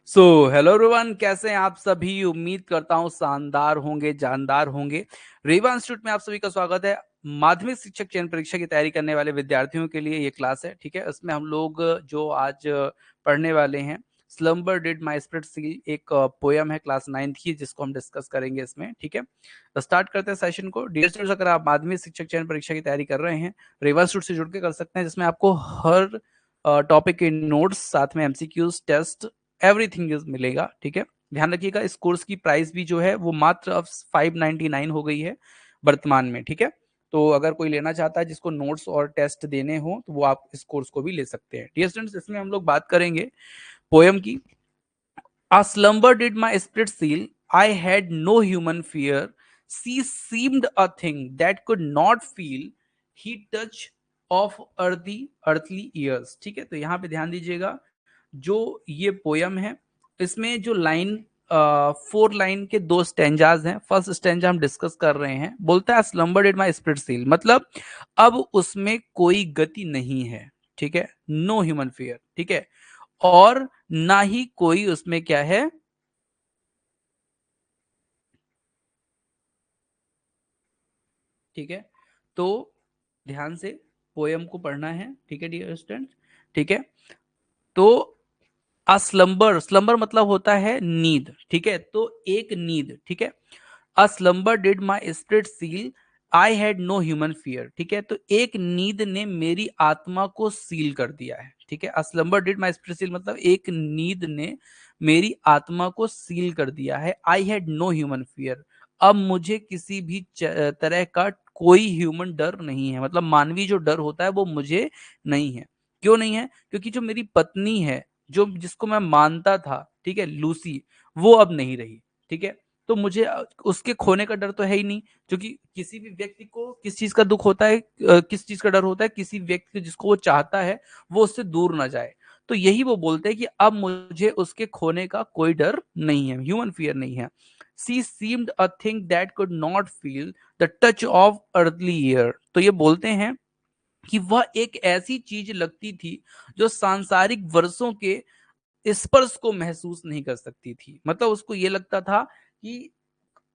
So hello everyone, कैसे हैं आप सभी। उम्मीद करता हूँ शानदार होंगे, जानदार होंगे। रेवा इंस्टीट्यूट में आप सभी का स्वागत है। माध्यमिक शिक्षक चयन परीक्षा की तैयारी करने वाले विद्यार्थियों के लिए ये क्लास है। ठीक है, इसमें हम लोग जो आज पढ़ने वाले हैं, slumber did my spirit seal, एक पोयम है क्लास 9th की, जिसको हम डिस्कस करेंगे इसमें। ठीक है, तो स्टार्ट करते हैं सेशन को। डियर स्टूडेंट्स, अगर आप माध्यमिक शिक्षक चयन परीक्षा की तैयारी कर रहे हैं, रेवा इंस्टीट्यूट से जुड़ के कर सकते हैं, जिसमें आपको हर टॉपिक के नोट्स, साथ में एमसीक्यूज, टेस्ट, एवरीथिंग मिलेगा। ठीक है, ध्यान रखिएगा, इस कोर्स की प्राइस भी जो है वो मात्र अब 599 हो गई है वर्तमान में। ठीक है, तो अगर कोई लेना चाहता है जिसको नोट्स और टेस्ट देने हो, तो वो आप इस कोर्स को भी ले सकते हैं। डियर स्टूडेंट्स, इसमें हम लोग बात करेंगे पोयम की। A slumber did my spirit seal. I had no human fear. She seemed a thing that could not feel. He touch of earthly ears. ठीक है, तो यहाँ पे ध्यान दीजिएगा, जो ये पोयम है, इसमें जो लाइन 4 लाइन के 2 स्टेंजाज हैं। फर्स्ट स्टेंजा हम डिस्कस कर रहे हैं, बोलता है slumber did my spirit seal, मतलब अब उसमें कोई गति नहीं है। ठीक है, नो ह्यूमन फियर। ठीक है, और ना ही कोई उसमें क्या है, ठीक है। तो ध्यान से पोयम को पढ़ना है। ठीक है डियर स्टूडेंट। ठीक है, तो स्लम्बर, स्लम्बर मतलब होता है नींद। ठीक है, तो एक नींद। ठीक है, a slumber did my spirit seal, I had no human fear. ठीक है, तो एक नींद ने मेरी आत्मा को सील कर दिया है। ठीक है, a slumber did my spirit seal मतलब एक नींद ने मेरी आत्मा को सील कर दिया है। I had no human fear, अब मुझे किसी भी तरह का कोई ह्यूमन डर नहीं है, मतलब मानवीय जो डर होता है वो मुझे नहीं है। क्यों नहीं है? क्योंकि जो मेरी पत्नी है, जो जिसको मैं मानता था, ठीक है, लूसी, वो अब नहीं रही। ठीक है, तो मुझे उसके खोने का डर तो है ही नहीं, क्योंकि किसी भी व्यक्ति को किस चीज का दुख होता है, किस चीज का डर होता है, किसी व्यक्ति जिसको वो चाहता है वो उससे दूर ना जाए। तो यही वो बोलते हैं कि अब मुझे उसके खोने का कोई डर नहीं है, ह्यूमन फियर नहीं है। She seemed a thing that could not feel the touch of earthly year. तो ये बोलते हैं कि वह एक ऐसी चीज लगती थी जो सांसारिक वर्षों के स्पर्श को महसूस नहीं कर सकती थी। मतलब उसको ये लगता था कि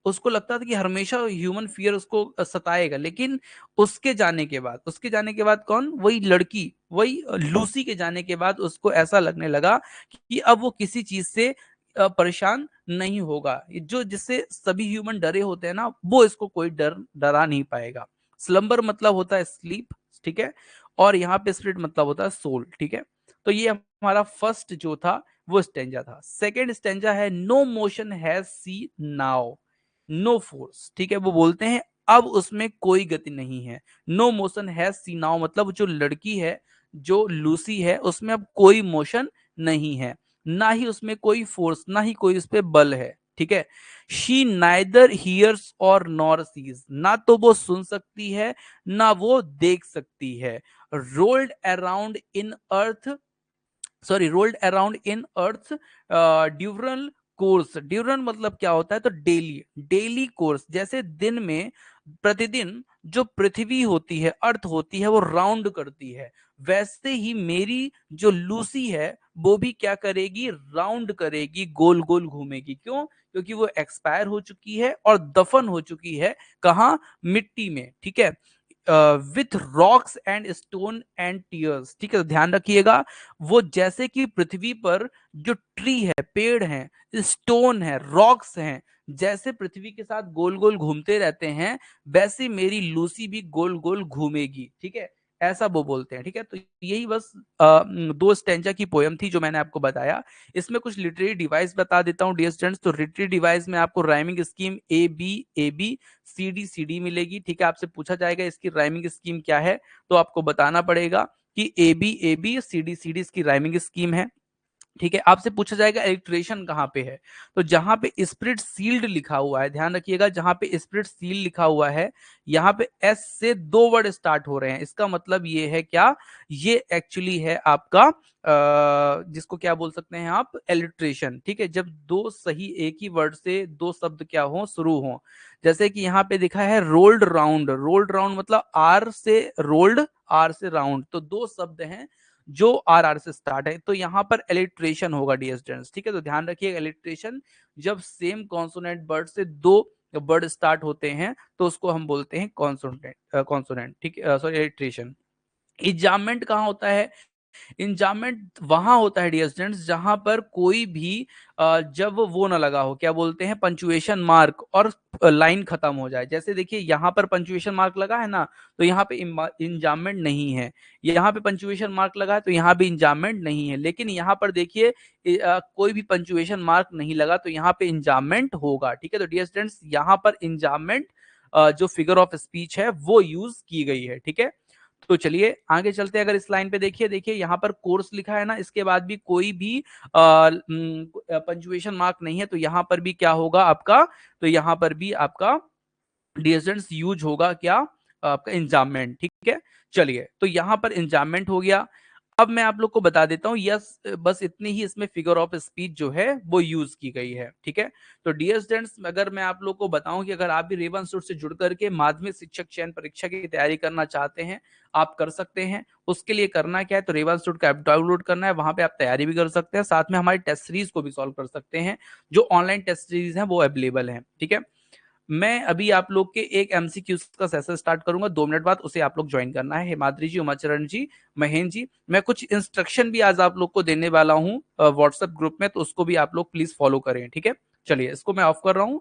उसको लगता था कि हमेशा ह्यूमन फियर उसको सताएगा, लेकिन उसके जाने के बाद कौन, वही लड़की, वही लूसी के जाने के बाद उसको ऐसा लगने लगा कि अब वो किसी चीज से परेशान नहीं होगा। ये जो जिससे सभी ह्यूमन डरे होते हैं ना, वो इसको कोई डरा नहीं पाएगा। स्लम्बर मतलब होता है स्लीप। ठीक है, और यहाँ पे स्पिरिट मतलब होता है सोल। ठीक है, तो ये हमारा फर्स्ट जो था वो स्टेंजा था। सेकेंड स्टेंजा है, no motion has she now, no force. ठीक है, वो बोलते हैं अब उसमें कोई गति नहीं है। No motion has she now मतलब जो लड़की है, जो लूसी है, उसमें अब कोई मोशन नहीं है, ना ही उसमें कोई फोर्स, ना ही कोई उस पर बल है। ठीक है, शी नाइदर हियर्स और नॉर सीज, ना तो वो सुन सकती है ना वो देख सकती है। Rolled around in earth, sorry, rolled around in earth ड्यूरल course. ड्यूरल मतलब क्या होता है, तो डेली, डेली कोर्स, जैसे दिन में प्रतिदिन जो पृथ्वी होती है, अर्थ होती है, वो राउंड करती है, वैसे ही मेरी जो लूसी है वो भी क्या करेगी, राउंड करेगी, गोल गोल घूमेगी। क्यों? क्योंकि वो एक्सपायर हो चुकी है और दफन हो चुकी है, कहाँ, मिट्टी में। ठीक है, with rocks and stone and tears. ठीक है, तो ध्यान रखिएगा, वो जैसे कि पृथ्वी पर जो ट्री है, पेड़ हैं, स्टोन है, रॉक्स हैं, जैसे पृथ्वी के साथ गोल गोल घूमते रहते हैं, वैसे मेरी लूसी भी गोल गोल घूमेगी। ठीक है, ऐसा वो बोलते हैं। ठीक है, तो यही बस 2 स्टेंजा की पोयम थी जो मैंने आपको बताया। इसमें कुछ लिटरेरी डिवाइस बता देता हूँ डियर स्टूडेंट्स। तो लिटरेरी डिवाइस में आपको rhyming scheme A B C D मिलेगी। ठीक है, आपसे पूछा जाएगा इसकी राइमिंग स्कीम क्या है, तो आपको बताना पड़ेगा कि ए बी सी डी इसकी राइमिंग स्कीम है। ठीक है, आपसे पूछा जाएगा इलेक्ट्रेशन कहाँ पे है, तो जहां पे स्पिरिट सील्ड लिखा हुआ है, ध्यान रखिएगा, जहां पे स्पिरिट सील लिखा हुआ है, यहाँ पे एस से 2 वर्ड स्टार्ट हो रहे हैं। इसका मतलब ये है क्या, ये एक्चुअली है आपका जिसको क्या बोल सकते हैं आप, इलिट्रेशन। ठीक है, जब दो सही एक ही वर्ड से 2 शब्द क्या हो, शुरू हो। जैसे कि यहाँ पे दिखा है रोल्ड राउंड, रोल्ड राउंड मतलब आर से रोल्ड, आर से राउंड, तो 2 शब्द हैं जो आर से स्टार्ट है, तो यहाँ पर एलिट्रेशन होगा डियर स्टूडेंट्स। ठीक है, तो ध्यान रखिए एलिट्रेशन, जब सेम कॉन्सोनेंट वर्ड से दो वर्ड स्टार्ट होते हैं तो उसको हम बोलते हैं कॉन्सोनेंट, कॉन्सोनेंट। ठीक है, सॉरी, एलिट्रेशन। इजामेंट कहाँ होता है? इंजामेंट वहां होता है डियर स्टूडेंट्स जहां पर कोई भी जब वो ना लगा हो, क्या बोलते हैं, पंचुएशन मार्क, और लाइन खत्म हो जाए। जैसे देखिए यहाँ पर पंचुएशन मार्क लगा है ना, तो यहाँ पे इंजामेंट नहीं है। यहाँ पे पंचुएशन मार्क लगा है तो यहाँ पे इंजामेंट नहीं है। लेकिन यहाँ पर देखिए कोई भी पंचुएशन मार्क नहीं लगा तो यहाँ पे इंजामेंट होगा। ठीक है, तो डियर स्टूडेंट्स यहाँ पर इंजामेंट जो फिगर ऑफ स्पीच है वो यूज की गई है। ठीक है, तो चलिए आगे चलते हैं। अगर इस लाइन पे देखिए, देखिए यहाँ पर कोर्स लिखा है ना, इसके बाद भी कोई भी पंचुएशन मार्क नहीं है, तो यहाँ पर भी क्या होगा आपका, तो यहाँ पर भी आपका डिएसेंस यूज होगा क्या, आपका इंजाममेंट। ठीक है, चलिए तो यहाँ पर इंजाममेंट हो गया। अब मैं आप लोग को बता देता हूँ, यस बस इतनी ही इसमें फिगर ऑफ स्पीच जो है वो यूज की गई है। ठीक है, तो डियर स्टूडेंट्स अगर मैं आप लोग को बताऊं कि अगर आप भी रेवन सूट से जुड़ करके माध्यमिक शिक्षक चयन परीक्षा की तैयारी करना चाहते हैं, आप कर सकते हैं। उसके लिए करना क्या है, तो रेवन सूट का ऐप डाउनलोड करना है, वहां पे आप तैयारी भी कर सकते हैं, साथ में हमारी टेस्ट सीरीज को भी सॉल्व कर सकते हैं। जो ऑनलाइन टेस्ट सीरीज है वो अवेलेबल है। ठीक है, मैं अभी आप लोग के एक एमसीक्यू का सेशन स्टार्ट करूंगा, 2 मिनट बाद उसे आप लोग ज्वाइन करना है। हिमाद्री जी, उमाचरण जी, महेंद्र जी, मैं कुछ इंस्ट्रक्शन भी आज आप लोग को देने वाला हूं व्हाट्सएप ग्रुप में, तो उसको भी आप लोग प्लीज फॉलो करें। ठीक है, चलिए इसको मैं ऑफ कर रहा हूं।